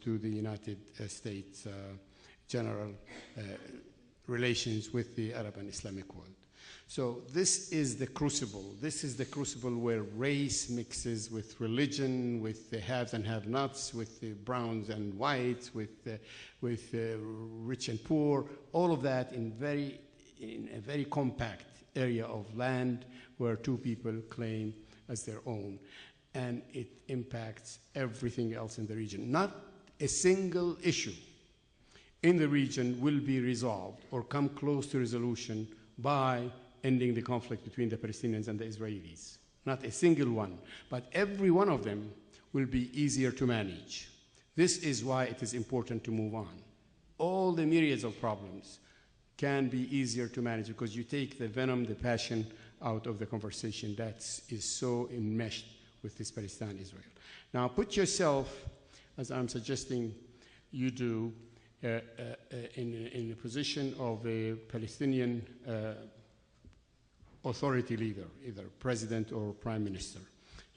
to the United States general relations with the Arab and Islamic world. So this is the crucible. This is the crucible where race mixes with religion, with the haves and have-nots, with the browns and whites, with rich and poor, all of that in a very compact area of land where two people claim as their own. And it impacts everything else in the region. Not a single issue in the region will be resolved or come close to resolution by ending the conflict between the Palestinians and the Israelis. Not a single one, but every one of them will be easier to manage. This is why it is important to move on. All the myriads of problems can be easier to manage because you take the venom, the passion out of the conversation that is so enmeshed with this Palestine-Israel. Now put yourself, as I'm suggesting you do, in a position of a Palestinian authority leader, either president or prime minister.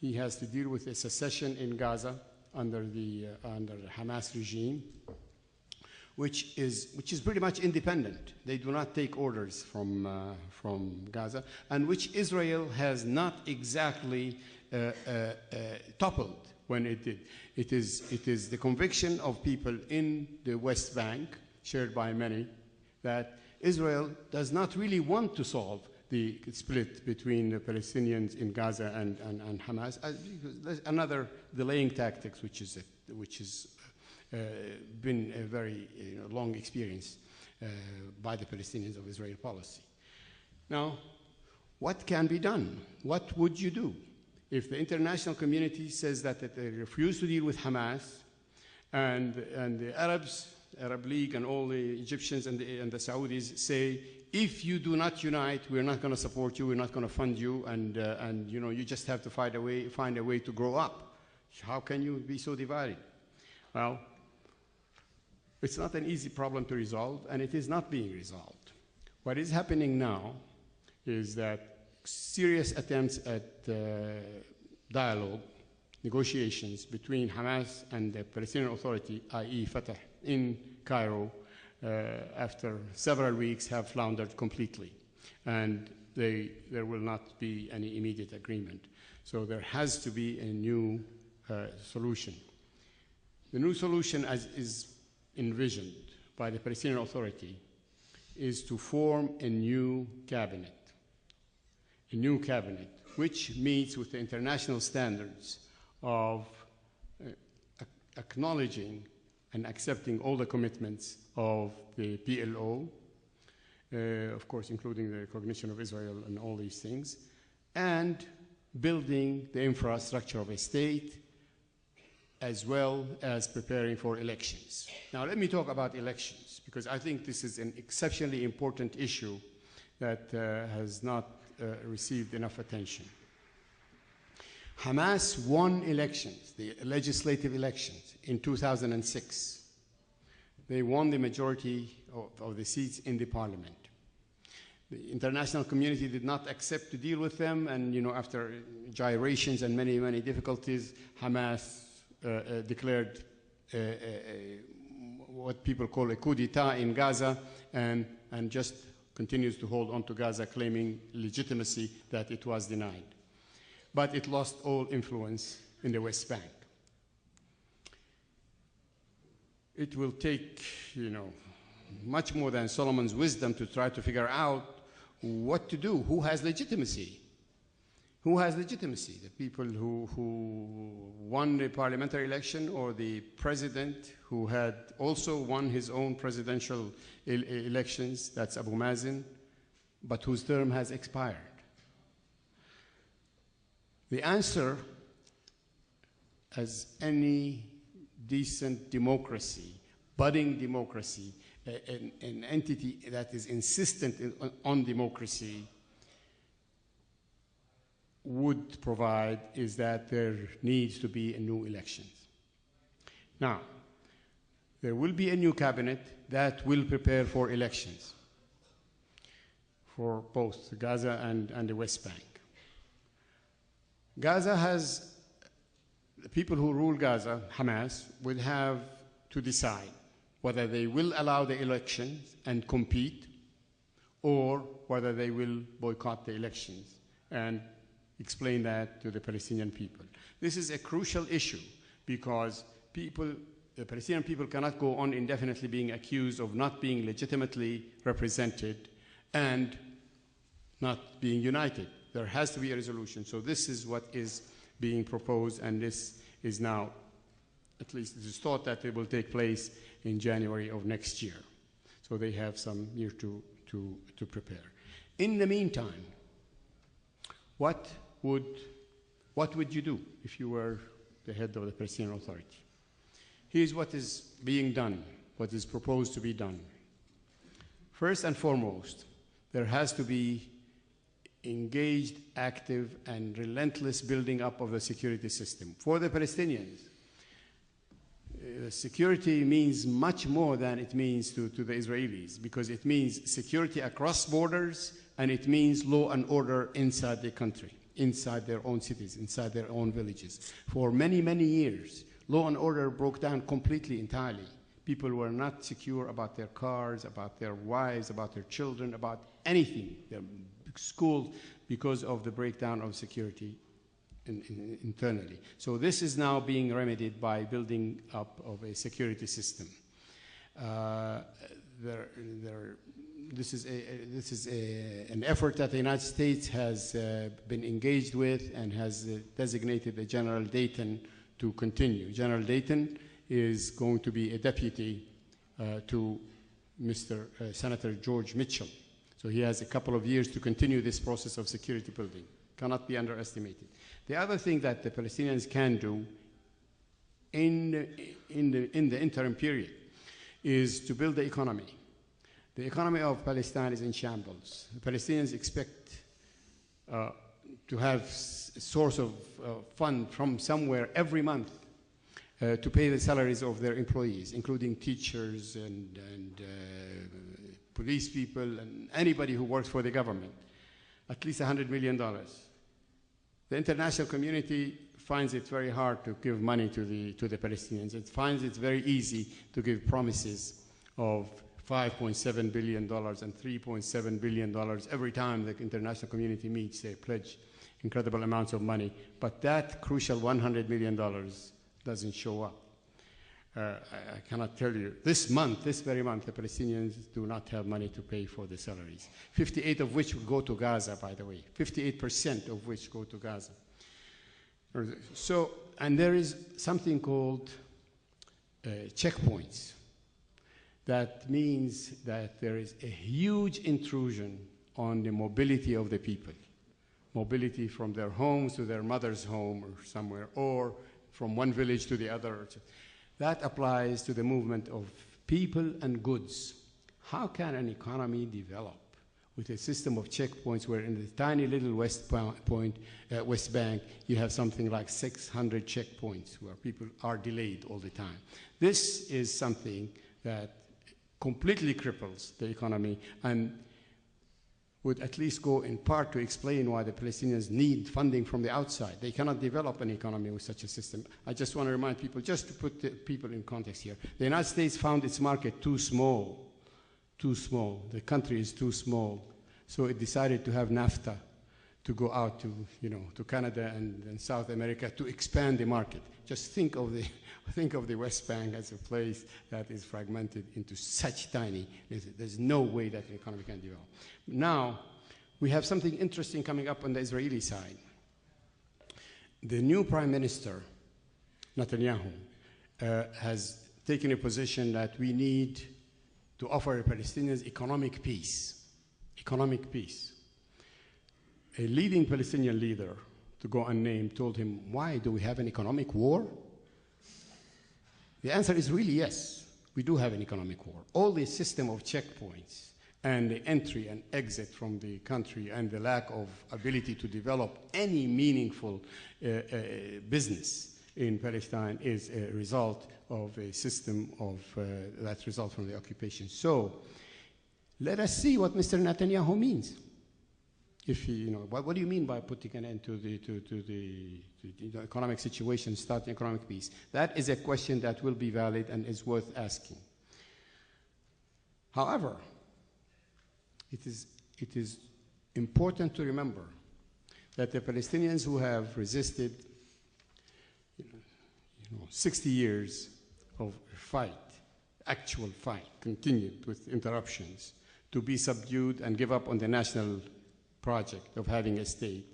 He has to deal with a secession in Gaza under the Hamas regime, which is pretty much independent. They do not take orders from Gaza, and which Israel has not exactly toppled when it did. It is the conviction of people in the West Bank, shared by many, that Israel does not really want to solve the split between the Palestinians in Gaza and Hamas. There's another delaying tactics, which has been a very long experience by the Palestinians of Israel policy. Now, what can be done? What would you do if the international community says that they refuse to deal with Hamas, and the Arabs, Arab League, and all the Egyptians and the Saudis say, if you do not unite, we're not going to support you, we're not going to fund you, and you just have to find a way to grow up. How can you be so divided? Well, it's not an easy problem to resolve, and it is not being resolved. What is happening now is that serious attempts at dialogue, negotiations between Hamas and the Palestinian Authority, i.e. Fatah, in Cairo, after several weeks have floundered completely, and there will not be any immediate agreement. So there has to be a new solution. The new solution, as is envisioned by the Palestinian Authority, is to form a new cabinet which meets with the international standards of acknowledging and accepting all the commitments of the PLO, of course, including the recognition of Israel and all these things, and building the infrastructure of a state, as well as preparing for elections. Now, let me talk about elections, because I think this is an exceptionally important issue that has not received enough attention. Hamas won elections, the legislative elections, in 2006. They won the majority of the seats in the parliament. The international community did not accept to deal with them, and after gyrations and many, many difficulties, Hamas declared what people call a coup d'etat in Gaza, and just continues to hold on to Gaza, claiming legitimacy that it was denied. But it lost all influence in the West Bank. It will take, much more than Solomon's wisdom to try to figure out what to do. Who has legitimacy? Who has legitimacy? The people who won the parliamentary election, or the president who had also won his own presidential elections, that's Abu Mazen, but whose term has expired? The answer, as any decent democracy, budding democracy, an entity that is insistent on democracy would provide, is that there needs to be a new elections. Now, there will be a new cabinet that will prepare for elections for both Gaza and the West Bank. Gaza has, the people who rule Gaza, Hamas, would have to decide whether they will allow the elections and compete, or whether they will boycott the elections and explain that to the Palestinian people. This is a crucial issue because the Palestinian people cannot go on indefinitely being accused of not being legitimately represented and not being united. There has to be a resolution. So this is what is being proposed, and this is now, at least it is thought that it will take place in January of next year. So they have some year to prepare. In the meantime, what would you do if you were the head of the Palestinian Authority? Here's what is being done, what is proposed to be done. First and foremost, there has to be engaged, active, and relentless building up of the security system. For the Palestinians, security means much more than it means to the Israelis, because it means security across borders, and it means law and order inside the country, inside their own cities, inside their own villages. For many, many years, law and order broke down completely, entirely. People were not secure about their cars, about their wives, about their children, about anything, their schools, because of the breakdown of security internally. So this is now being remedied by building up of a security system. This is an effort that the United States has been engaged with and has designated a General Dayton to continue. General Dayton is going to be a deputy to Mr. Senator George Mitchell. So he has a couple of years to continue this process of security building. Cannot be underestimated. The other thing that the Palestinians can do in the interim period is to build the economy. The economy of Palestine is in shambles. The Palestinians expect to have a source of fund from somewhere every month to pay the salaries of their employees, including teachers and police people and anybody who works for the government, at least $100 million. The international community finds it very hard to give money to the Palestinians. It finds it very easy to give promises of $5.7 billion and $3.7 billion every time the international community meets. They pledge incredible amounts of money, but that crucial $100 million doesn't show up. I cannot tell you. This very month, the Palestinians do not have money to pay for the salaries. 58 of which will go to Gaza, by the way. 58% of which go to Gaza. So, and there is something called checkpoints. That means that there is a huge intrusion on the mobility of the people. Mobility from their homes to their mother's home or somewhere, or from one village to the other. That applies to the movement of people and goods. How can an economy develop with a system of checkpoints where in the tiny little West Bank you have something like 600 checkpoints where people are delayed all the time? This is something that completely cripples the economy and would at least go in part to explain why the Palestinians need funding from the outside. They cannot develop an economy with such a system. I just want to remind people, just to put the people in context here, the United States found its market too small. The country is too small. So it decided to have NAFTA to go out to, to Canada and South America to expand the market. Just think of the West Bank as a place that is fragmented into such tiny. There's no way that an economy can develop. Now, we have something interesting coming up on the Israeli side. The new Prime Minister, Netanyahu, has taken a position that we need to offer the Palestinians economic peace. Economic peace. A leading Palestinian leader, to go unnamed, told him, why do we have an economic war? The answer is really yes, we do have an economic war. All the system of checkpoints and the entry and exit from the country and the lack of ability to develop any meaningful business in Palestine is a result of a system of that result from the occupation. So let us see what Mr. Netanyahu means. If he, what do you mean by putting an end to the economic situation, starting economic peace? That is a question that will be valid and is worth asking. However, it is important to remember that the Palestinians who have resisted 60 years of fight, actual fight, continued with interruptions, to be subdued and give up on the national project of having a state,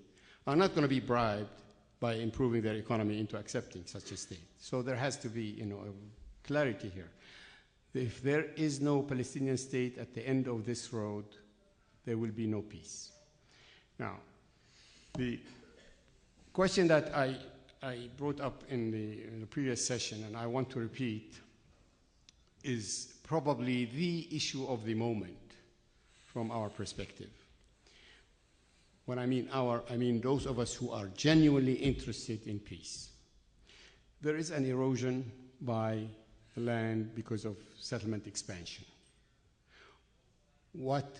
are not going to be bribed by improving their economy into accepting such a state. So there has to be clarity here. If there is no Palestinian state at the end of this road, there will be no peace. Now, the question that I brought up in the previous session, and I want to repeat, is probably the issue of the moment from our perspective. When I mean our, I mean those of us who are genuinely interested in peace. There is an erosion by the land because of settlement expansion. What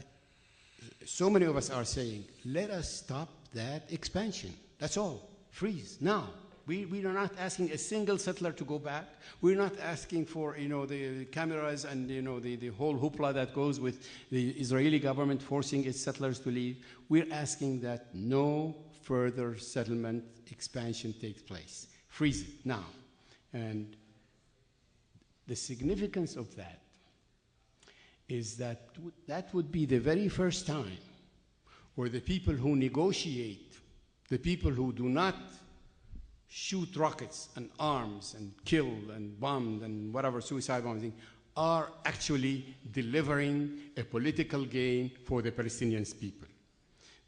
so many of us are saying, let us stop that expansion. That's all. Freeze now. We are not asking a single settler to go back. We're not asking for the cameras and the whole hoopla that goes with the Israeli government forcing its settlers to leave. We're asking that no further settlement expansion takes place. Freeze it now. And the significance of that is that that would be the very first time where the people who negotiate, the people who do not shoot rockets and arms and kill and bomb and whatever suicide bombing, are actually delivering a political gain for the Palestinian people.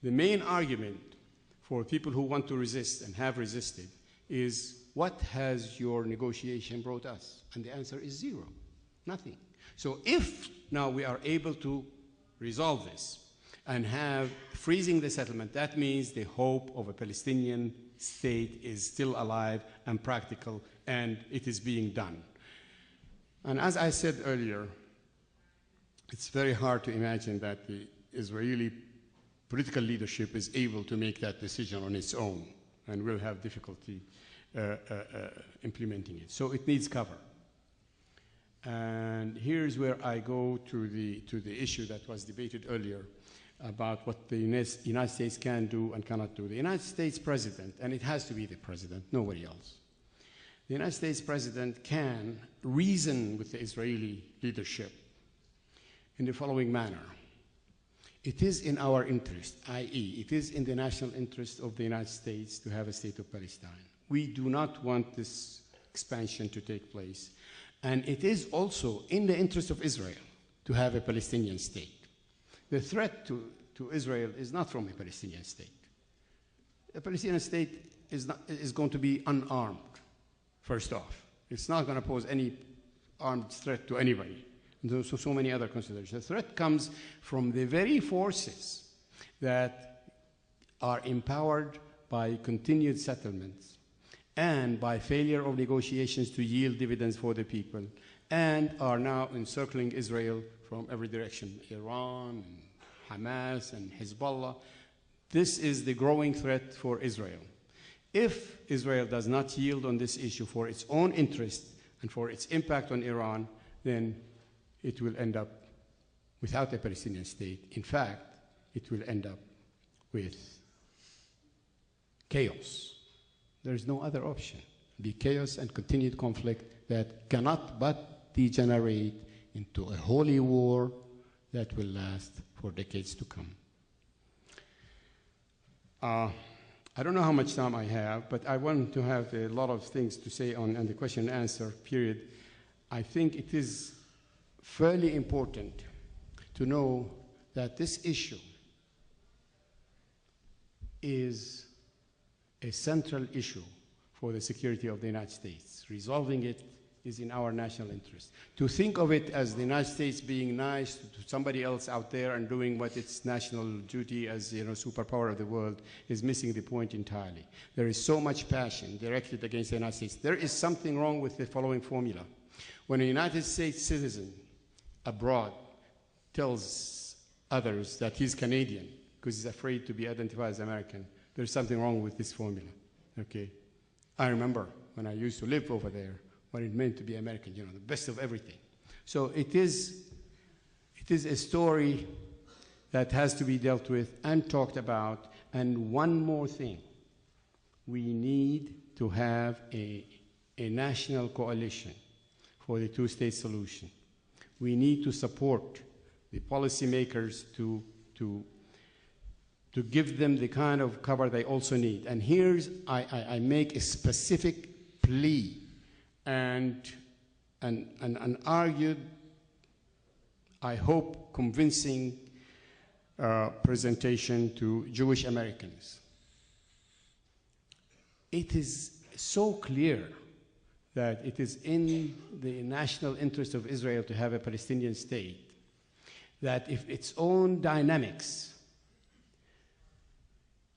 The main argument for people who want to resist and have resisted is, what has your negotiation brought us? And the answer is zero, nothing. So if now we are able to resolve this and have freezing the settlement, that means the hope of a Palestinian state is still alive and practical, and it is being done. And as I said earlier, it's very hard to imagine that the Israeli political leadership is able to make that decision on its own, and will have difficulty implementing it. So it needs cover. And here's where I go to the issue that was debated earlier about what the United States can do and cannot do. The United States president, and it has to be the president, nobody else. The United States president can reason with the Israeli leadership in the following manner. It is in our interest, i.e., it is in the national interest of the United States to have a state of Palestine. We do not want this expansion to take place. And it is also in the interest of Israel to have a Palestinian state. The threat to Israel is not from a Palestinian state. A Palestinian state is going to be unarmed, first off. It's not going to pose any armed threat to anybody. And there's so many other considerations. The threat comes from the very forces that are empowered by continued settlements and by failure of negotiations to yield dividends for the people, and are now encircling Israel from every direction, Iran, and Hamas, and Hezbollah. This is the growing threat for Israel. If Israel does not yield on this issue for its own interest and for its impact on Iran, then it will end up without a Palestinian state. In fact, it will end up with chaos. There is no other option. The chaos and continued conflict that cannot but degenerate into a holy war that will last for decades to come. I don't know how much time I have, but I want to have a lot of things to say on the question and answer period. I think it is fairly important to know that this issue is a central issue for the security of the United States. Resolving it is in our national interest. To think of it as the United States being nice to somebody else out there and doing what its national duty as superpower of the world is missing the point entirely. There is so much passion directed against the United States. There is something wrong with the following formula. When a United States citizen abroad tells others that he's Canadian because he's afraid to be identified as American. There's something wrong with this formula, okay? I remember when I used to live over there, what it meant to be American, you know, the best of everything. So it is a story that has to be dealt with and talked about. And one more thing, we need to have a national coalition for the two-state solution. We need to support the policymakers to give them the kind of cover they also need. And here's, I make a specific plea and argued, I hope, convincing presentation to Jewish Americans. It is so clear that it is in the national interest of Israel to have a Palestinian state, that if its own dynamics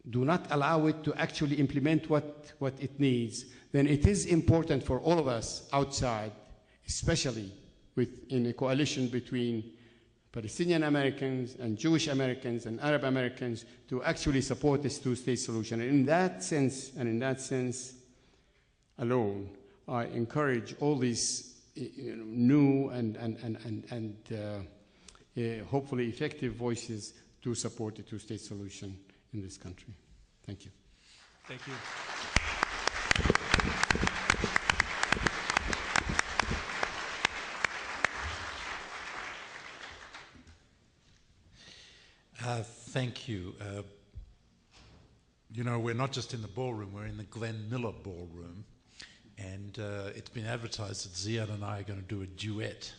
do not allow it to actually implement what it needs, then it is important for all of us outside, especially in a coalition between Palestinian Americans and Jewish Americans and Arab Americans, to actually support this two-state solution. And in that sense alone, I encourage all these new and hopefully effective voices to support the two-state solution in this country. Thank you. Thank you. Thank you. You know, we're not just in the ballroom, we're in the Glenn Miller ballroom, and it's been advertised that Ziad and I are going to do a duet.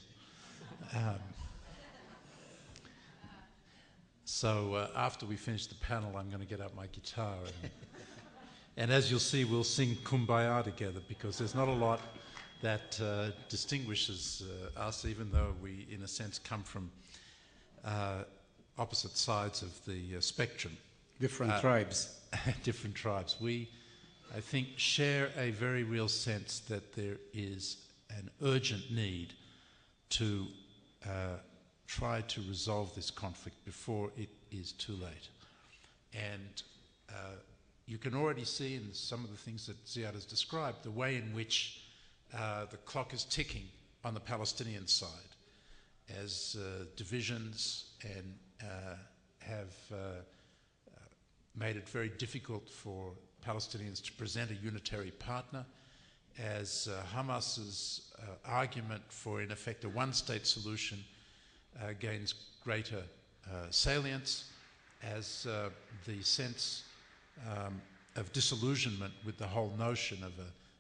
So after we finish the panel, I'm going to get out my guitar, and as you'll see, we'll sing Kumbaya together, because there's not a lot that distinguishes us, even though we, in a sense, come from opposite sides of the spectrum. Different tribes. Different tribes. We, I think, share a very real sense that there is an urgent need to try to resolve this conflict before it is too late. And you can already see in some of the things that Ziad has described, the way in which the clock is ticking on the Palestinian side, as divisions and have made it very difficult for Palestinians to present a unitary partner, as Hamas's argument for, in effect, a one-state solution gains greater salience, as the sense of disillusionment with the whole notion of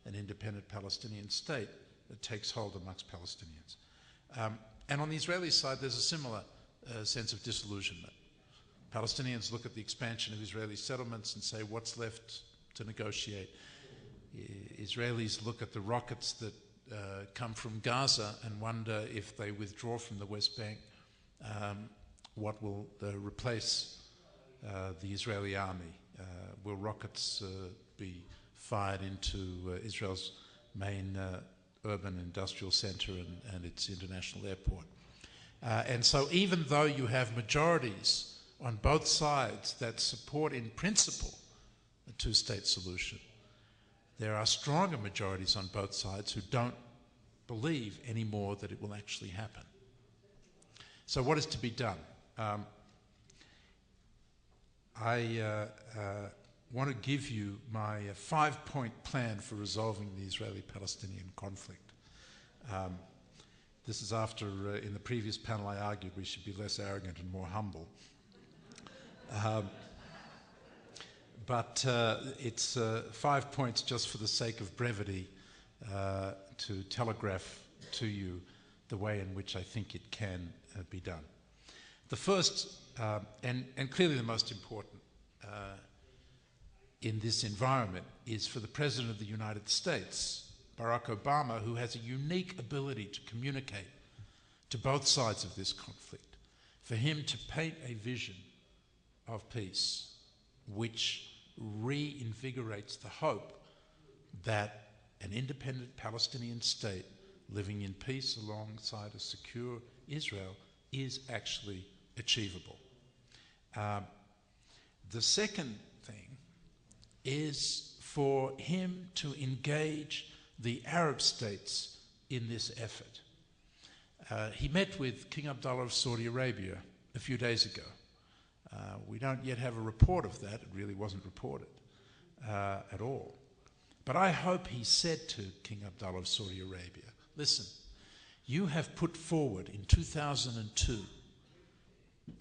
an independent Palestinian state that takes hold amongst Palestinians. And on the Israeli side, there's a similar sense of disillusionment. Palestinians look at the expansion of Israeli settlements and say, what's left to negotiate? Israelis look at the rockets that come from Gaza and wonder, if they withdraw from the West Bank, what will replace the Israeli army? Will rockets be fired into Israel's main urban industrial center and its international airport? And so even though you have majorities on both sides that support in principle a two-state solution, there are stronger majorities on both sides who don't believe anymore that it will actually happen. So what is to be done? I want to give you my 5-point plan for resolving the Israeli-Palestinian conflict. This is after, in the previous panel, I argued we should be less arrogant and more humble. But it's 5 points just for the sake of brevity, to telegraph to you the way in which I think it can be done. The first, and clearly the most important in this environment, is for the President of the United States, Barack Obama, who has a unique ability to communicate to both sides of this conflict, for him to paint a vision of peace which reinvigorates the hope that an independent Palestinian state living in peace alongside a secure Israel is actually achievable. The second thing is for him to engage the Arab states in this effort. He met with King Abdullah of Saudi Arabia a few days ago. We don't yet have a report of that. It really wasn't reported at all. But I hope he said to King Abdullah of Saudi Arabia, listen, you have put forward in 2002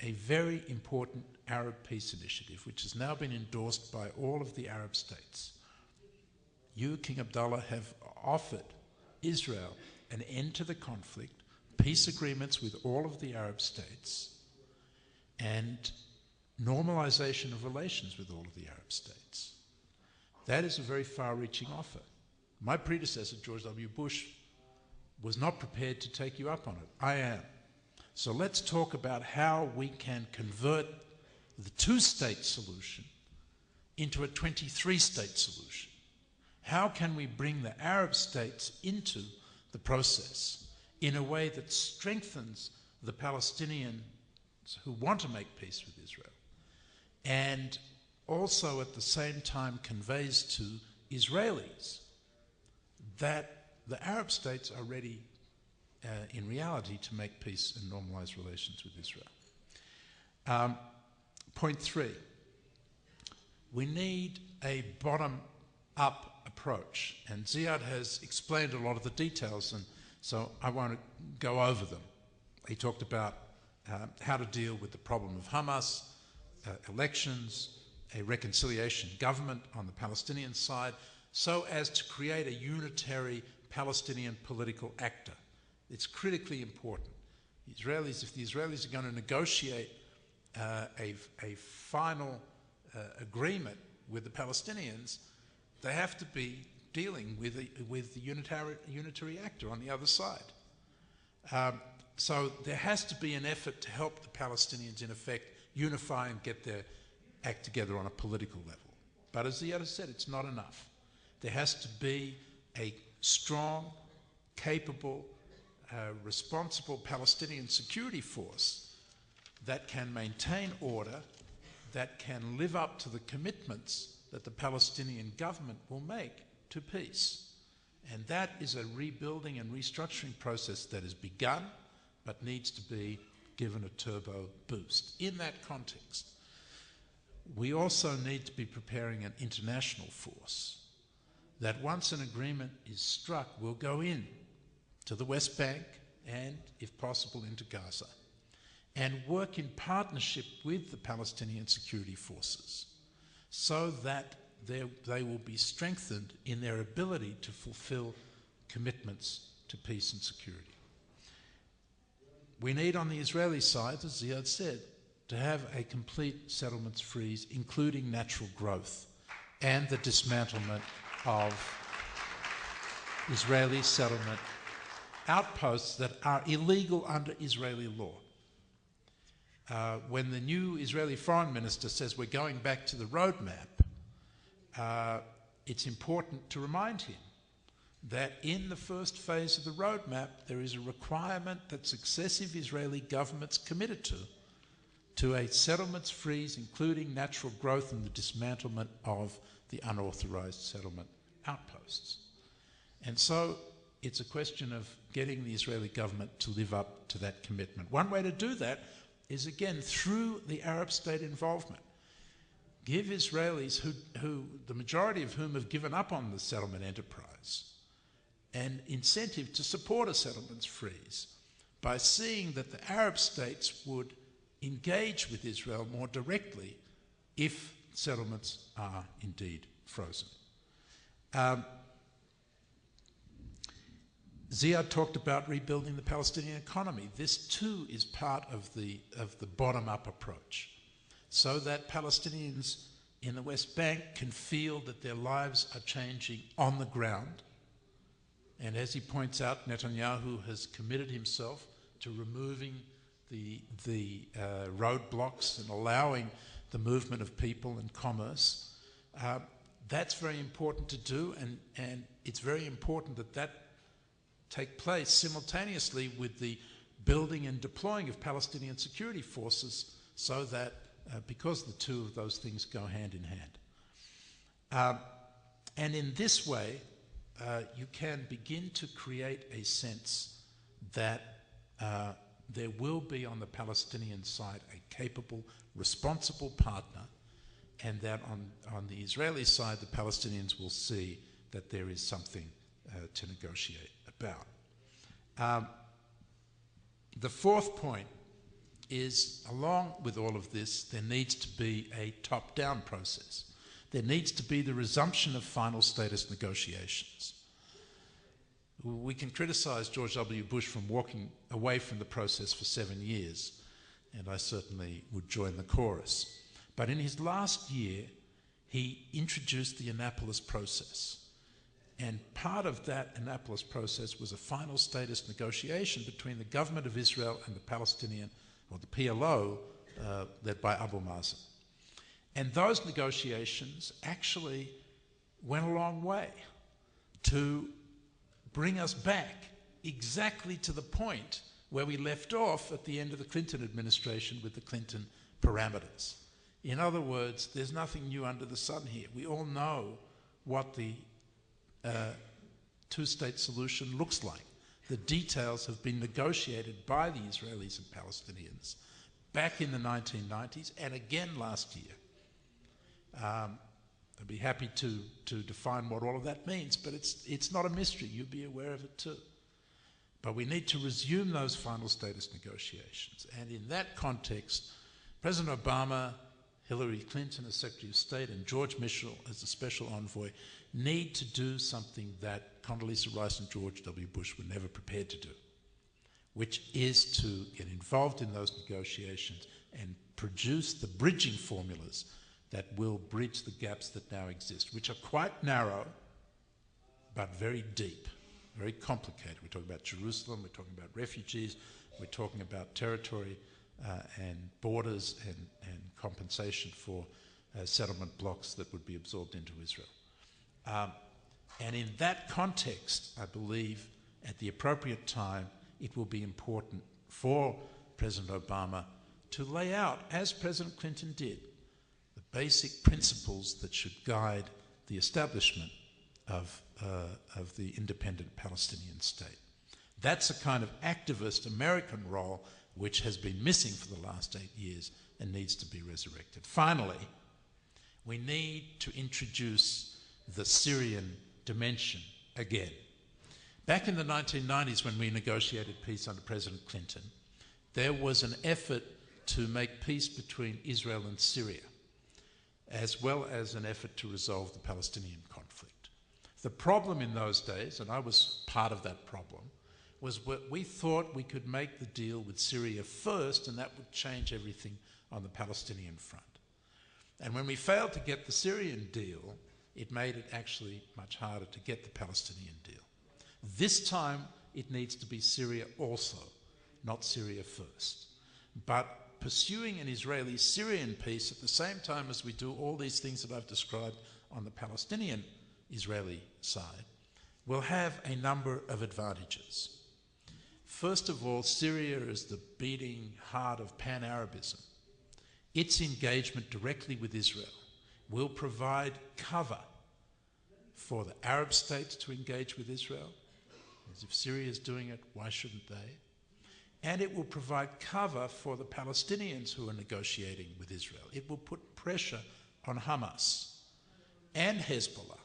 a very important Arab peace initiative, which has now been endorsed by all of the Arab states. You, King Abdullah, have offered Israel an end to the conflict, peace agreements with all of the Arab states, and normalization of relations with all of the Arab states. That is a very far-reaching offer. My predecessor, George W. Bush, was not prepared to take you up on it. I am. So let's talk about how we can convert the two-state solution into a 23-state solution. How can we bring the Arab states into the process in a way that strengthens the Palestinians who want to make peace with Israel, and also at the same time conveys to Israelis that the Arab states are ready in reality to make peace and normalize relations with Israel. Point 3, we need a bottom-up approach, and Ziad has explained a lot of the details, and so I won't go over them. He talked about how to deal with the problem of Hamas, elections, a reconciliation government on the Palestinian side, so as to create a unitary Palestinian political actor. It's critically important. If the Israelis are going to negotiate a final agreement with the Palestinians, they have to be dealing with the unitary actor on the other side. So there has to be an effort to help the Palestinians, in effect, unify and get their act together on a political level. But as Ziad said, it's not enough. There has to be a strong, capable, responsible Palestinian security force that can maintain order, that can live up to the commitments that the Palestinian government will make to peace. And that is a rebuilding and restructuring process that has begun, but needs to be given a turbo boost. In that context, we also need to be preparing an international force that once an agreement is struck will go in to the West Bank and, if possible, into Gaza, and work in partnership with the Palestinian security forces so that they will be strengthened in their ability to fulfill commitments to peace and security. We need, on the Israeli side, as Ziad said, to have a complete settlements freeze, including natural growth, and the dismantlement of Israeli settlement outposts that are illegal under Israeli law. When the new Israeli foreign minister says we're going back to the roadmap, it's important to remind him that in the first phase of the roadmap, there is a requirement that successive Israeli governments committed to a settlements freeze, including natural growth and the dismantlement of the unauthorized settlement outposts. And so it's a question of getting the Israeli government to live up to that commitment. One way to do that is, again, through the Arab state involvement. Give Israelis, who the majority of whom have given up on the settlement enterprise, an incentive to support a settlements freeze by seeing that the Arab states would engage with Israel more directly if settlements are indeed frozen. Ziad talked about rebuilding the Palestinian economy. This too is part of the bottom-up approach, so that Palestinians in the West Bank can feel that their lives are changing on the ground. And as he points out, Netanyahu has committed himself to removing the roadblocks and allowing the movement of people and commerce. That's very important to do, and it's very important that that take place simultaneously with the building and deploying of Palestinian security forces so that because the two of those things go hand in hand. And in this way, you can begin to create a sense that there will be on the Palestinian side a capable, responsible partner, and that on the Israeli side, the Palestinians will see that there is something to negotiate about. The fourth point is, along with all of this, there needs to be a top-down process. There needs to be the resumption of final status negotiations. We can criticize George W. Bush from walking away from the process for 7 years, and I certainly would join the chorus. But in his last year, he introduced the Annapolis process. And part of that Annapolis process was a final status negotiation between the government of Israel and the Palestinian, or the PLO, led by Abu Mazen. And those negotiations actually went a long way to bring us back exactly to the point where we left off at the end of the Clinton administration with the Clinton parameters. In other words, there's nothing new under the sun here. We all know what the two-state solution looks like. The details have been negotiated by the Israelis and Palestinians back in the 1990s and again last year. I'd be happy to define what all of that means, but it's not a mystery. You'll be aware of it too. But we need to resume those final status negotiations. And in that context, President Obama, Hillary Clinton as Secretary of State, and George Mitchell as the Special Envoy need to do something that Condoleezza Rice and George W. Bush were never prepared to do, which is to get involved in those negotiations and produce the bridging formulas that will bridge the gaps that now exist, which are quite narrow, but very deep, very complicated. We're talking about Jerusalem, we're talking about refugees, we're talking about territory and borders and compensation for settlement blocks that would be absorbed into Israel. And in that context, I believe, at the appropriate time, it will be important for President Obama to lay out, as President Clinton did, the basic principles that should guide the establishment of the independent Palestinian state. That's a kind of activist American role which has been missing for the last 8 years and needs to be resurrected. Finally, we need to introduce the Syrian dimension again. Back in the 1990s, when we negotiated peace under President Clinton, there was an effort to make peace between Israel and Syria, as well as an effort to resolve the Palestinian conflict. The problem in those days, and I was part of that problem, was we thought we could make the deal with Syria first, and that would change everything on the Palestinian front. And when we failed to get the Syrian deal, it made it actually much harder to get the Palestinian deal. This time, it needs to be Syria also, not Syria first. But pursuing an Israeli-Syrian peace at the same time as we do all these things that I've described on the Palestinian-Israeli side will have a number of advantages. First of all, Syria is the beating heart of pan-Arabism. Its engagement directly with Israel will provide cover for the Arab states to engage with Israel. As if Syria is doing it, why shouldn't they? And it will provide cover for the Palestinians who are negotiating with Israel. It will put pressure on Hamas and Hezbollah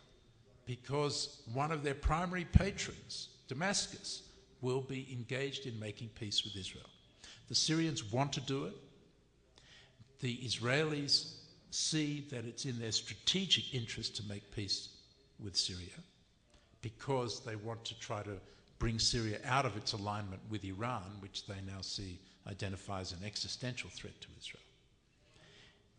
because one of their primary patrons, Damascus, will be engaged in making peace with Israel. The Syrians want to do it. The Israelis see that it's in their strategic interest to make peace with Syria because they want to try to bring Syria out of its alignment with Iran, which they now see identifies an existential threat to Israel.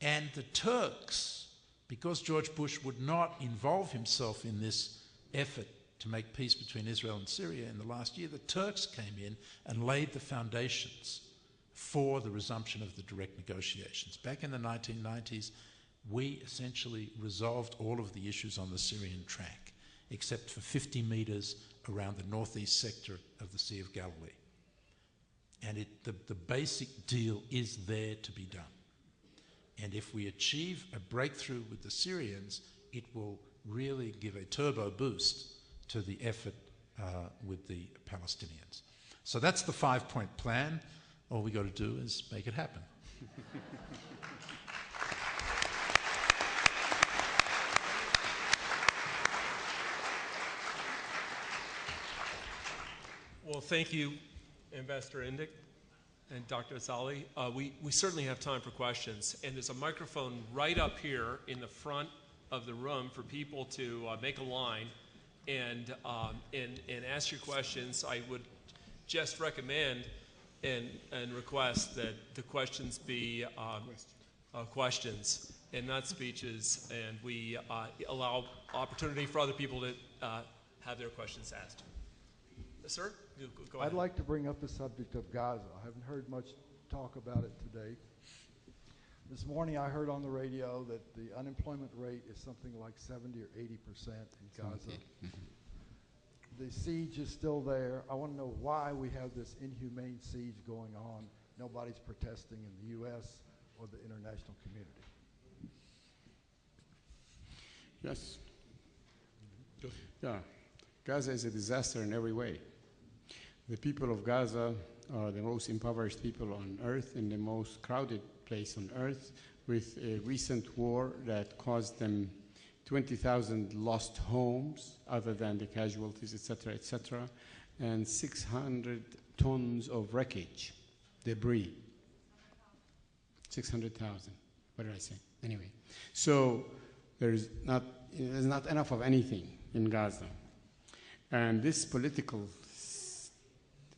And the Turks, because George Bush would not involve himself in this effort to make peace between Israel and Syria in the last year, the Turks came in and laid the foundations for the resumption of the direct negotiations. Back in the 1990s, we essentially resolved all of the issues on the Syrian track, except for 50 meters around the northeast sector of the Sea of Galilee. And the basic deal is there to be done. And if we achieve a breakthrough with the Syrians, it will really give a turbo boost to the effort with the Palestinians. So that's the 5-point plan. All we got to do is make it happen. Well, thank you, Ambassador Indyk and Dr. Asali. We certainly have time for questions, and there's a microphone right up here in the front of the room for people to make a line and ask your questions. I would just recommend and request that the questions be questions and not speeches, and we allow opportunity for other people to have their questions asked. Sir? Go ahead. I'd like to bring up the subject of Gaza. I haven't heard much talk about it today. This morning I heard on the radio that the unemployment rate is something like 70 or 80% in Gaza. The siege is still there. I want to know why we have this inhumane siege going on. Nobody's protesting in the U.S. or the international community. Yes. Yeah. Gaza is a disaster in every way. The people of Gaza are the most impoverished people on earth and the most crowded place on earth, with a recent war that caused them 20,000 lost homes, other than the casualties, et cetera, and 600 tons of wreckage, debris. 600,000. What did I say? Anyway, so there's not enough of anything in Gaza. And this political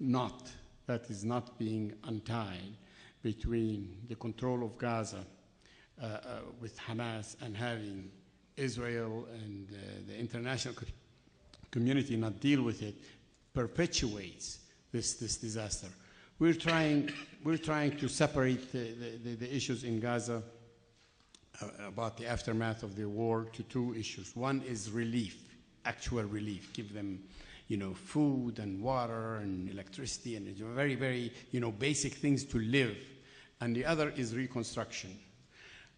knot that is not being untied between the control of Gaza with Hamas and having Israel and the international community not deal with it perpetuates this disaster. We're trying to separate the issues in Gaza about the aftermath of the war to two issues. One is relief, actual relief, give them food and water and electricity and very, very, basic things to live. And the other is reconstruction.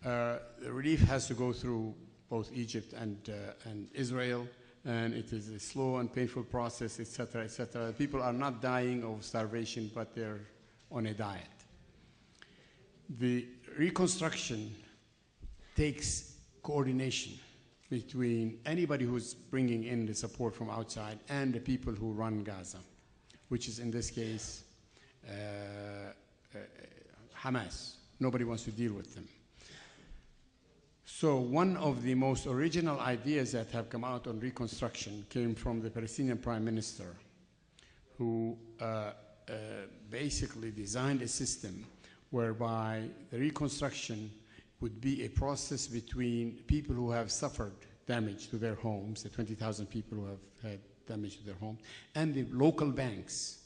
The relief has to go through both Egypt and Israel, and it is a slow and painful process, et cetera, et cetera. People are not dying of starvation, but they're on a diet. The reconstruction takes coordination between anybody who's bringing in the support from outside and the people who run Gaza, which is in this case Hamas. Nobody wants to deal with them. So one of the most original ideas that have come out on reconstruction came from the Palestinian Prime Minister, who basically designed a system whereby the reconstruction would be a process between people who have suffered damage to their homes, the 20,000 people who have had damage to their homes, and the local banks.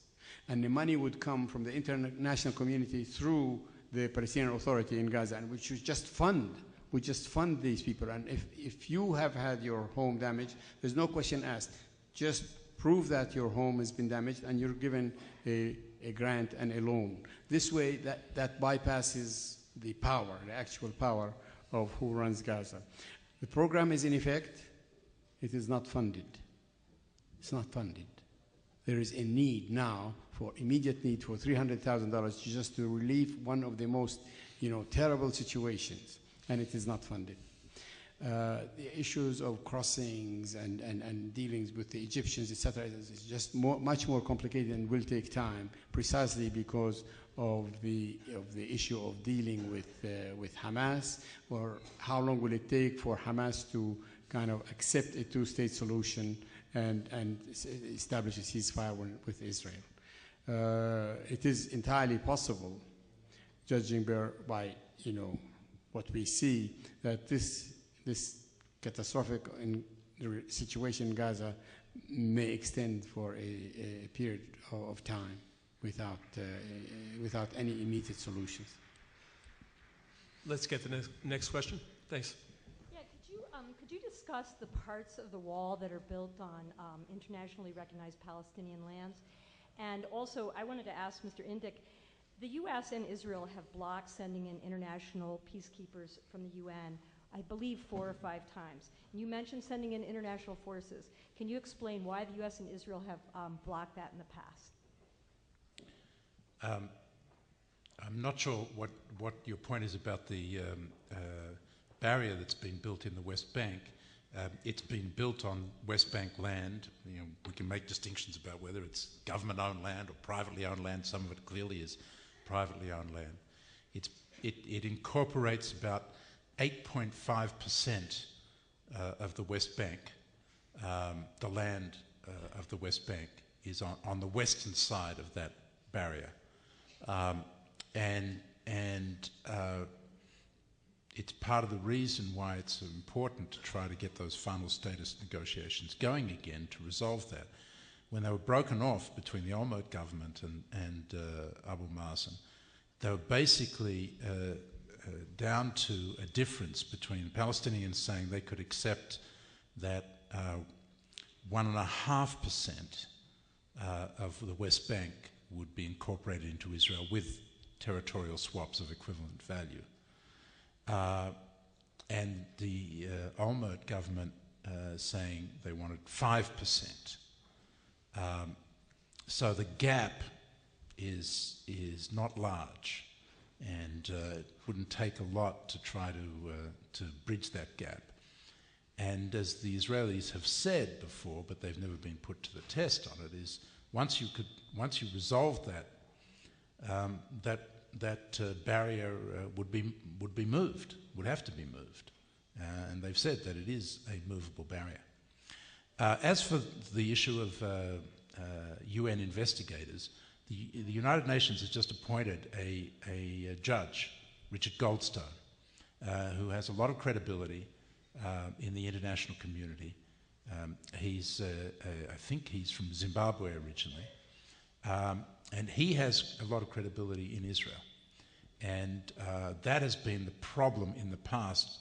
And the money would come from the international community through the Palestinian Authority in Gaza, and which would just fund these people. And if you have had your home damaged, there's no question asked. Just prove that your home has been damaged, and you're given a grant and a loan. This way, that bypasses the power, the actual power of who runs Gaza. The program is in effect. It is not funded. It's not funded. There is a need now, immediate need for $300,000 just to relieve one of the most, terrible situations, and it is not funded. The issues of crossings and dealings with the Egyptians, etc., is just much more complicated and will take time, precisely because of the issue of dealing with Hamas, or how long will it take for Hamas to kind of accept a two-state solution and establish a ceasefire with Israel. It is entirely possible, judging by what we see, that this catastrophic situation in Gaza may extend for a period of time without any immediate solutions. Let's get the next question. Thanks. Yeah, could you discuss the parts of the wall that are built on internationally recognized Palestinian lands? And also, I wanted to ask Mr. Indyk, The U.S. and Israel have blocked sending in international peacekeepers from the UN, I believe 4 or 5 times. And you mentioned sending in international forces. Can you explain why the U.S. and Israel have blocked that in the past? I'm not sure what your point is about the barrier that's been built in the West Bank. It's been built on West Bank land. You know, we can make distinctions about whether it's government-owned land or privately owned land. Some of it clearly is privately owned land. It incorporates about 8.5% of the West Bank. The land of the West Bank is on the western side of that barrier. It's part of the reason why it's important to try to get those final status negotiations going again to resolve that. When they were broken off between the Olmert government and Abu Mazen, they were basically down to a difference between Palestinians saying they could accept that 1.5% of the West Bank would be incorporated into Israel with territorial swaps of equivalent value. And the Olmert government saying they wanted 5%. So the gap is not large, and it wouldn't take a lot to try to bridge that gap. And as the Israelis have said before, but they've never been put to the test on it, is once you resolve that, that barrier would be moved, would have to be moved. And they've said that it is a movable barrier. As for the issue of UN investigators, the United Nations has just appointed a judge, Richard Goldstone, who has a lot of credibility in the international community. I think he's from Zimbabwe originally. And he has a lot of credibility in Israel. And that has been the problem in the past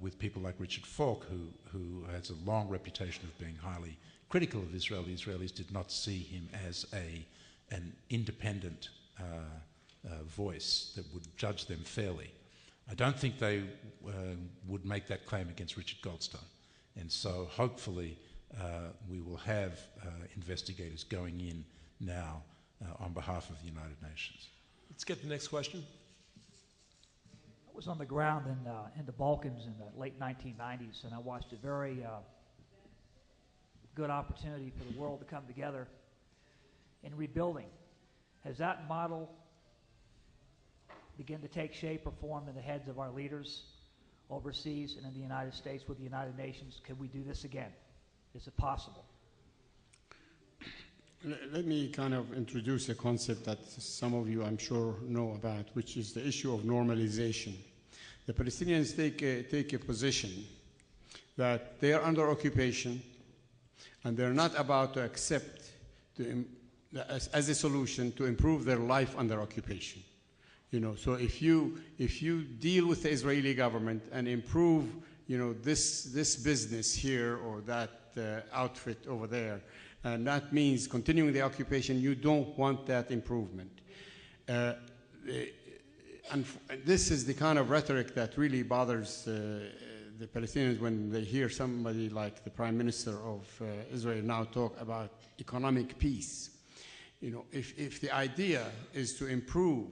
with people like Richard Falk, who has a long reputation of being highly critical of Israel. The Israelis did not see him as an independent voice that would judge them fairly. I don't think they would make that claim against Richard Goldstone. And so hopefully we will have investigators going in now on behalf of the United Nations. Let's get the next question. I was on the ground in the Balkans in the late 1990s, and I watched a very good opportunity for the world to come together in rebuilding. Has that model begun to take shape or form in the heads of our leaders overseas and in the United States with the United Nations? Can we do this again? Is it possible? Let me kind of introduce a concept that some of you, I'm sure, know about, which is the issue of normalization. The Palestinians take a position that they are under occupation and they're not about to accept as a solution to improve their life under occupation. You know, so if you deal with the Israeli government and improve, you know, this business here or that outfit over there, and that means continuing the occupation, you don't want that improvement. And this is the kind of rhetoric that really bothers the Palestinians when they hear somebody like the Prime Minister of Israel now talk about economic peace. You know, if the idea is to improve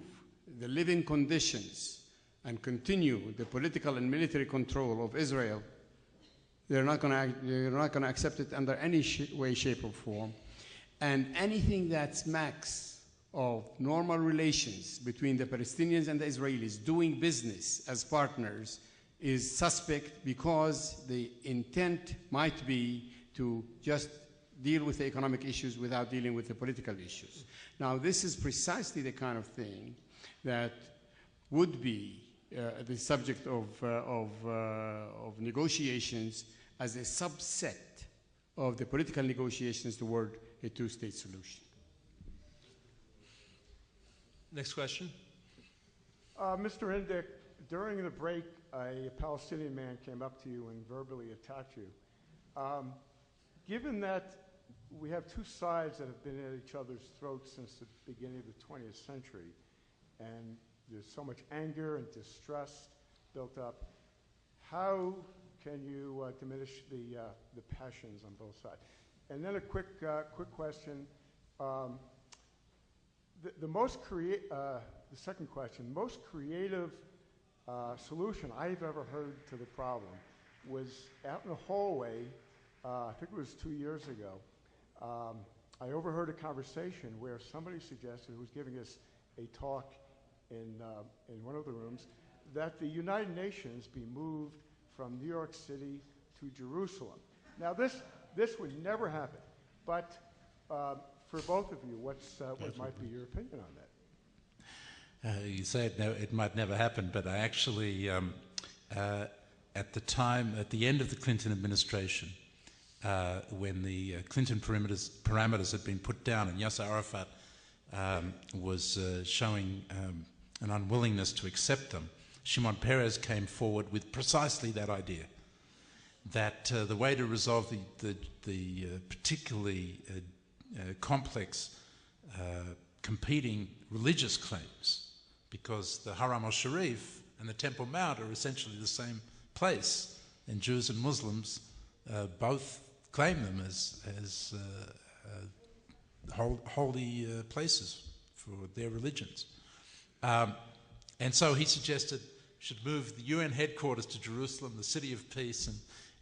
the living conditions and continue the political and military control of Israel, they're not going to accept it under any way, shape, or form. And anything that smacks of normal relations between the Palestinians and the Israelis doing business as partners is suspect, because the intent might be to just deal with the economic issues without dealing with the political issues. Now, this is precisely the kind of thing that would be the subject of negotiations as a subset of the political negotiations toward a two-state solution. Next question. Mr. Indyk, during the break, a Palestinian man came up to you and verbally attacked you. Given that we have two sides that have been at each other's throats since the beginning of the 20th century, and there's so much anger and distrust built up. How can you diminish the passions on both sides? And then a quick question. The second question, most creative solution I've ever heard to the problem was out in the hallway, I think it was 2 years ago. I overheard a conversation where somebody suggested, who was giving us a talk in one of the rooms, that the United Nations be moved from New York City to Jerusalem. Now this would never happen, but for both of you, what might be your opinion on that? You say it might never happen, but I actually, at the end of the Clinton administration, when the Clinton parameters had been put down and Yasser Arafat was showing an unwillingness to accept them, Shimon Peres came forward with precisely that idea, that the way to resolve the particularly complex competing religious claims, because the Haram al-Sharif and the Temple Mount are essentially the same place, and Jews and Muslims both claim them as holy places for their religions. And so he suggested should move the UN headquarters to Jerusalem, the city of peace,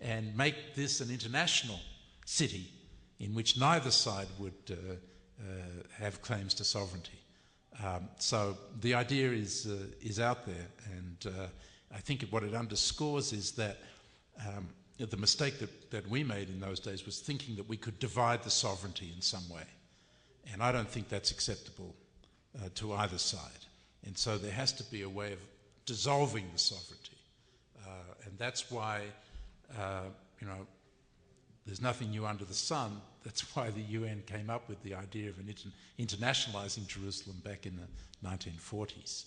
and make this an international city in which neither side would have claims to sovereignty. So the idea is out there, and I think what it underscores is that the mistake that we made in those days was thinking that we could divide the sovereignty in some way. And I don't think that's acceptable to either side. And so there has to be a way of dissolving the sovereignty. And that's why, there's nothing new under the sun. That's why the UN came up with the idea of internationalizing Jerusalem back in the 1940s.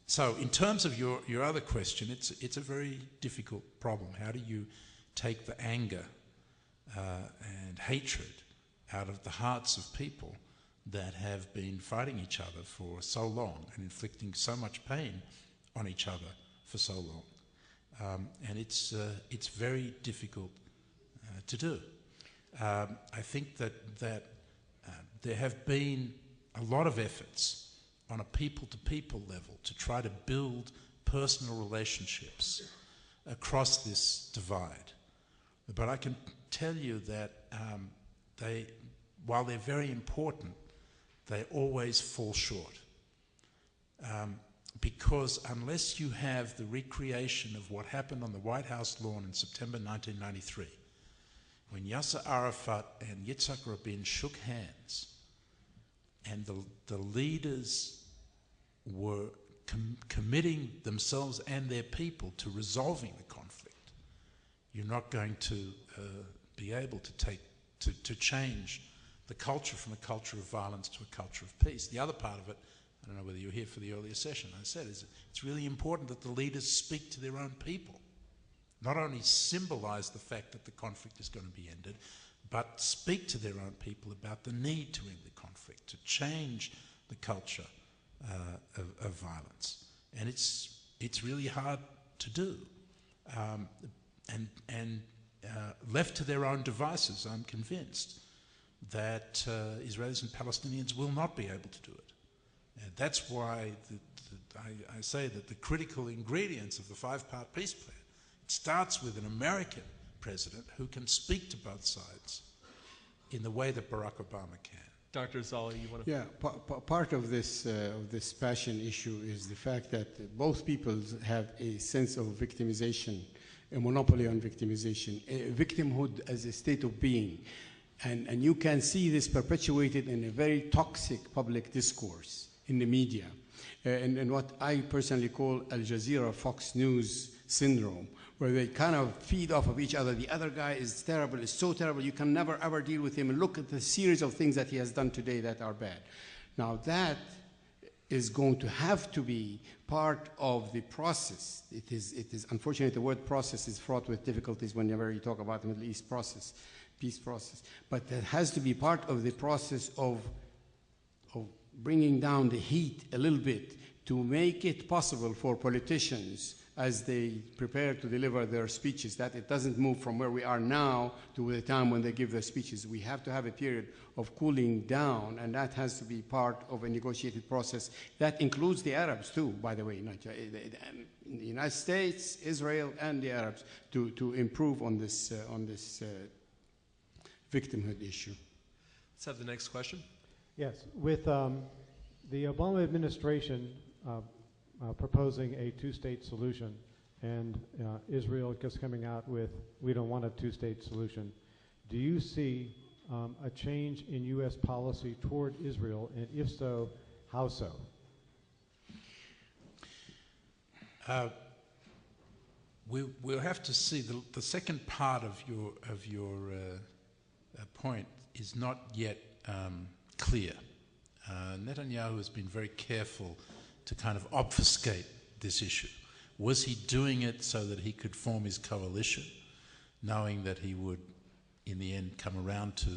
So in terms of your other question, it's a very difficult problem. How do you take the anger and hatred out of the hearts of people that have been fighting each other for so long and inflicting so much pain on each other for so long? And it's very difficult to do. I think that there have been a lot of efforts on a people-to-people level to try to build personal relationships across this divide. But I can tell you that while they're very important, they always fall short. Because unless you have the recreation of what happened on the White House lawn in September 1993, when Yasser Arafat and Yitzhak Rabin shook hands and the leaders were committing themselves and their people to resolving the conflict, you're not going to be able to change the culture from a culture of violence to a culture of peace. The other part of it, I don't know whether you were here for the earlier session, I said, is it's really important that the leaders speak to their own people. Not only symbolize the fact that the conflict is going to be ended, but speak to their own people about the need to end the conflict, to change the culture of violence. And it's really hard to do. And left to their own devices, I'm convinced that Israelis and Palestinians will not be able to do it. And that's why I say that the critical ingredients of the five-part peace plan, it starts with an American president who can speak to both sides in the way that Barack Obama can. Dr. Asali, you want to? Yeah, part of this passion issue is the fact that both peoples have a sense of victimization, a monopoly on victimization, victimhood as a state of being. And you can see this perpetuated in a very toxic public discourse in the media, and what I personally call Al Jazeera Fox News syndrome, where they kind of feed off of each other. The other guy is terrible, is so terrible, you can never ever deal with him, and look at the series of things that he has done today that are bad. Now that is going to have to be part of the process. It is unfortunately, the word process is fraught with difficulties whenever you talk about the Middle East process. peace process. But that has to be part of the process of bringing down the heat a little bit to make it possible for politicians as they prepare to deliver their speeches, that it doesn't move from where we are now to the time when they give their speeches. We have to have a period of cooling down, and that has to be part of a negotiated process. That includes the Arabs too, by the way, not the United States, Israel, and the Arabs to improve on this victimhood issue. Let's have the next question. Yes, with the Obama administration proposing a two-state solution, and Israel just coming out with, we don't want a two-state solution, do you see a change in U.S. policy toward Israel, and if so, how so? We'll have to see. The second part of your point is not yet clear. Netanyahu has been very careful to kind of obfuscate this issue. Was he doing it so that he could form his coalition, knowing that he would, in the end, come around to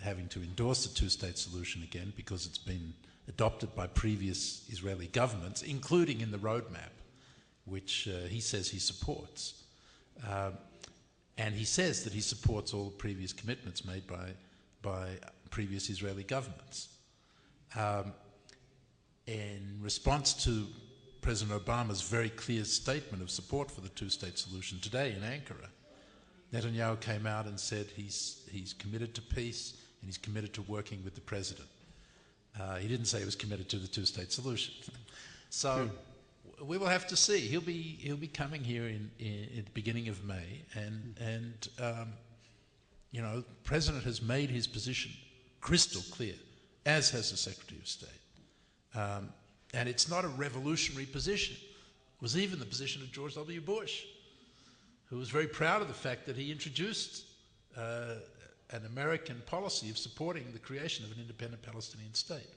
having to endorse the two-state solution again because it's been adopted by previous Israeli governments, including in the roadmap, which he says he supports. And he says that he supports all the previous commitments made by previous Israeli governments. In response to President Obama's very clear statement of support for the two-state solution today in Ankara, Netanyahu came out and said he's committed to peace and he's committed to working with the president. He didn't say he was committed to the two-state solution. So we will have to see. He'll be coming here in the beginning of May, and you know, the president has made his position crystal clear, as has the Secretary of State. And it's not a revolutionary position. It was even the position of George W. Bush, who was very proud of the fact that he introduced an American policy of supporting the creation of an independent Palestinian state.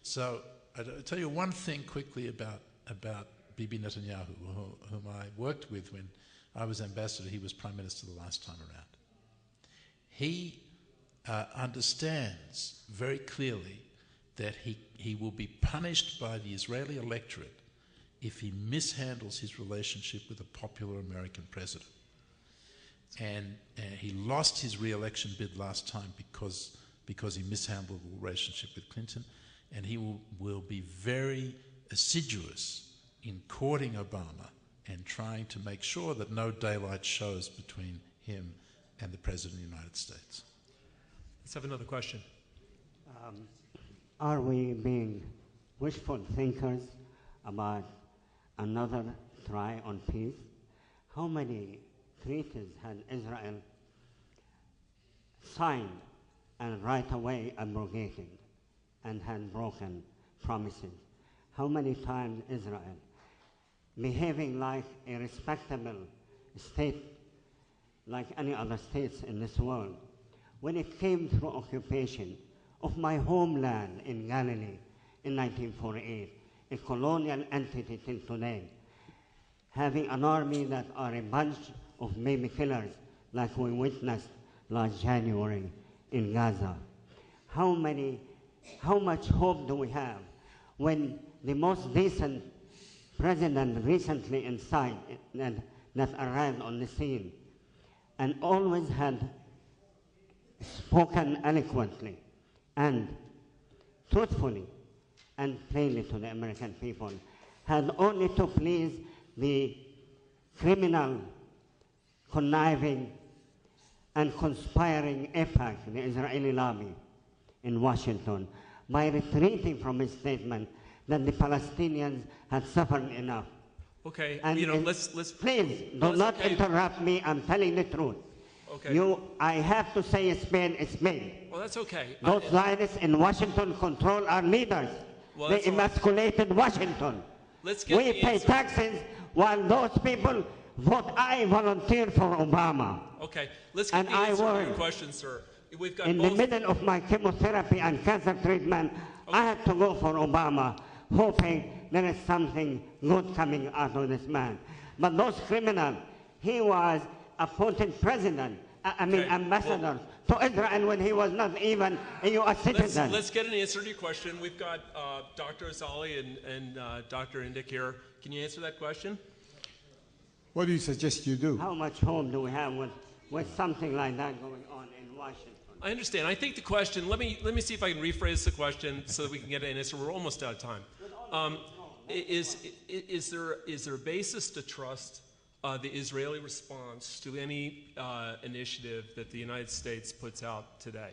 So I'll tell you one thing quickly about Bibi Netanyahu, whom I worked with when I was ambassador. He was prime minister the last time around. He understands very clearly that he will be punished by the Israeli electorate if he mishandles his relationship with a popular American president. And he lost his re-election bid last time because he mishandled the relationship with Clinton, and he will be very assiduous in courting Obama and trying to make sure that no daylight shows between him and the President of the United States. Let's have another question. Are we being wishful thinkers about another try on peace? How many treaties had Israel signed and right away abrogated and had broken promises? How many times Israel, behaving like a respectable state, like any other states in this world, when it came through occupation of my homeland in Galilee in 1948, a colonial entity till today, having an army that are a bunch of baby killers like we witnessed last January in Gaza. How much hope do we have when the most decent president recently in sight that arrived on the scene and always had spoken eloquently and truthfully and plainly to the American people, had only to please the criminal, conniving, and conspiring AIPAC, the Israeli lobby in Washington, by retreating from his statement that the Palestinians had suffered enough. Okay, And you know, let's please do not interrupt me. I'm telling the truth. Okay. I have to say a spade is spade. Well, that's okay. Those Zionists in Washington control our leaders. Well, They that's all right. emasculated Washington. Let's get We the pay answer. taxes while those people vote. I volunteer for Obama. Okay, let's get And the I answer to worry. your question, sir. We've got In the both. middle of my chemotherapy and cancer treatment, I had to go for Obama, hoping there is something good coming out of this man. But those criminals, he was appointed president I mean, ambassador to Israel when he was not even a U.S. citizen. Let's get an answer to your question. We've got Dr. Asali and Dr. Indyk here. Can you answer that question? What do you suggest you do? How much hope do we have with something like that going on in Washington? I understand. I think the question, let me see if I can rephrase the question so that we can get an answer. We're almost out of time. Is there a basis to trust the Israeli response to any initiative that the United States puts out today?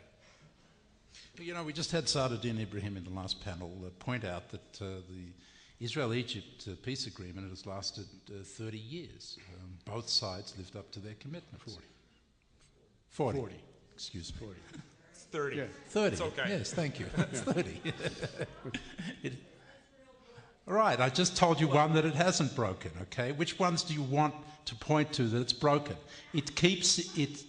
You know, we just had Ziad Ibrahim in the last panel point out that the Israel-Egypt peace agreement has lasted 30 years. Both sides lived up to their commitments. 40. Excuse me. 40. It's 30. Yeah. 30. It's okay. Yes, thank you. It's 30. All right, I just told you one that it hasn't broken, okay? Which ones do you want to point to that it's broken? It keeps it...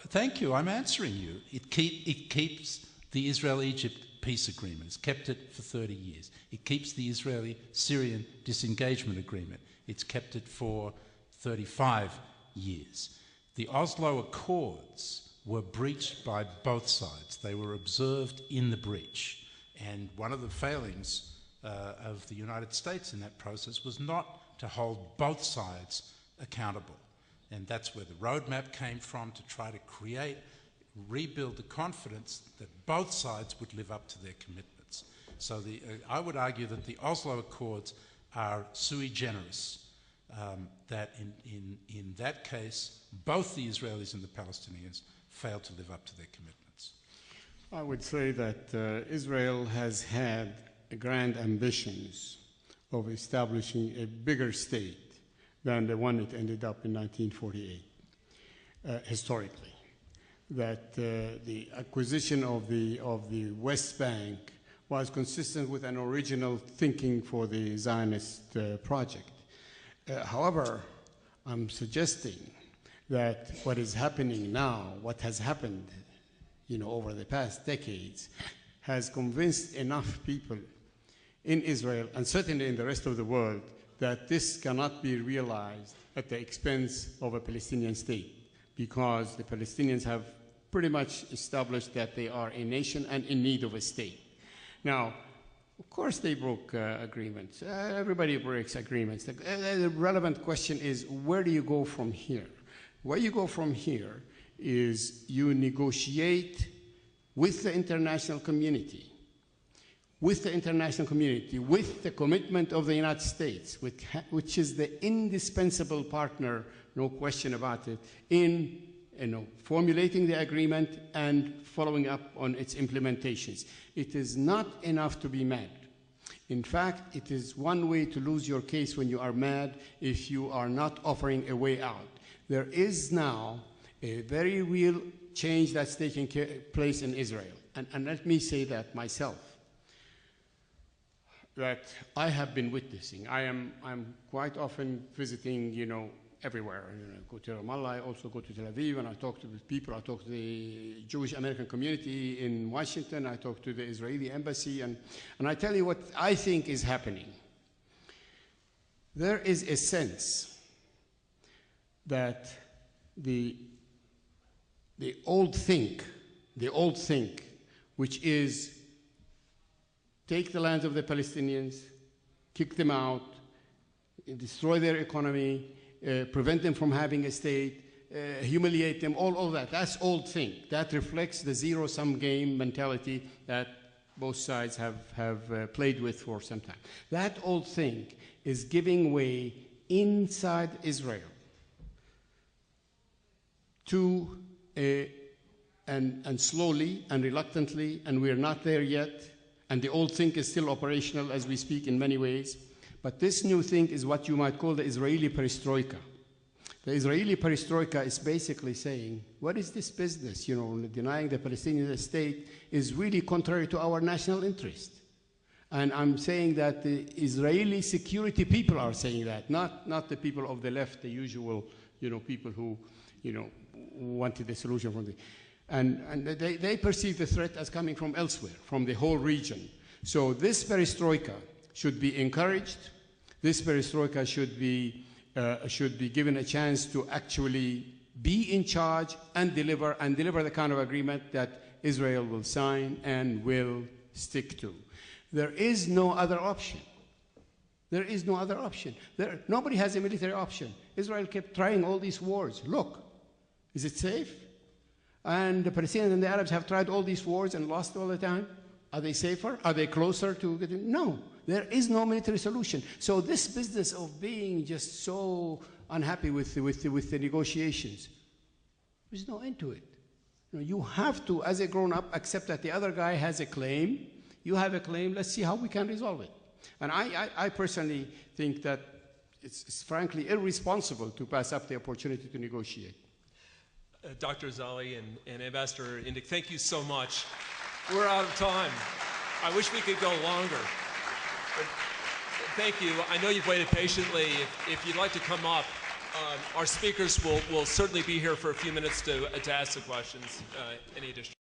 Thank you, I'm answering you. It keeps the Israel-Egypt peace agreement. It's kept it for 30 years. It keeps the Israeli-Syrian disengagement agreement. It's kept it for 35 years. The Oslo Accords were breached by both sides. They were observed in the breach. And one of the failings of the United States in that process was not to hold both sides accountable. And that's where the roadmap came from, to try to rebuild the confidence that both sides would live up to their commitments. So I would argue that the Oslo Accords are sui generis, that in that case, both the Israelis and the Palestinians failed to live up to their commitments. I would say that Israel has had grand ambitions of establishing a bigger state than the one it ended up in 1948, historically. That the acquisition of the West Bank was consistent with an original thinking for the Zionist project. However, I'm suggesting that what is happening now, what has happened, over the past decades, has convinced enough people in Israel and certainly in the rest of the world that this cannot be realized at the expense of a Palestinian state, because the Palestinians have pretty much established that they are a nation and in need of a state. Now, of course they broke agreements. Everybody breaks agreements. The relevant question is, where do you go from here? Where you go from here is you negotiate with the international community, with the commitment of the United States, which is the indispensable partner, no question about it, in formulating the agreement and following up on its implementations. It is not enough to be mad. In fact, it is one way to lose your case when you are mad if you are not offering a way out. There is now a very real change that's taking place in Israel. And let me say that myself, that I have been witnessing. I'm quite often visiting, everywhere. I go to Ramallah, I also go to Tel Aviv, and I talk to the people. I talk to the Jewish American community in Washington. I talk to the Israeli embassy, and I tell you what I think is happening. There is a sense that the old think, which is take the lands of the Palestinians, kick them out, destroy their economy, prevent them from having a state, humiliate them, all that. That's old think. That reflects the zero-sum game mentality that both sides have played with for some time. That old think is giving way inside Israel to and slowly and reluctantly, and we're not there yet, and the old think is still operational as we speak in many ways. But this new thing is what you might call the Israeli perestroika. The Israeli perestroika is basically saying, what is this business? Denying the Palestinian state is really contrary to our national interest. And I'm saying that the Israeli security people are saying that, not the people of the left, the usual, people who, wanted the solution from the... And they perceive the threat as coming from elsewhere, from the whole region. So this perestroika should be encouraged. This perestroika should be given a chance to actually be in charge and deliver the kind of agreement that Israel will sign and will stick to. There is no other option. There is no other option. Nobody has a military option. Israel kept trying all these wars. Look, is it safe? And the Palestinians and the Arabs have tried all these wars and lost all the time. Are they safer? Are they closer to getting? No, there is no military solution. So this business of being just so unhappy with the negotiations, there's no end to it. You have to, as a grown-up, accept that the other guy has a claim. You have a claim. Let's see how we can resolve it. And I personally think that it's frankly irresponsible to pass up the opportunity to negotiate. Dr. Asali and Ambassador Indyk, thank you so much. We're out of time. I wish we could go longer. But thank you. I know you've waited patiently. If you'd like to come up, our speakers will certainly be here for a few minutes to ask the questions. Any additional?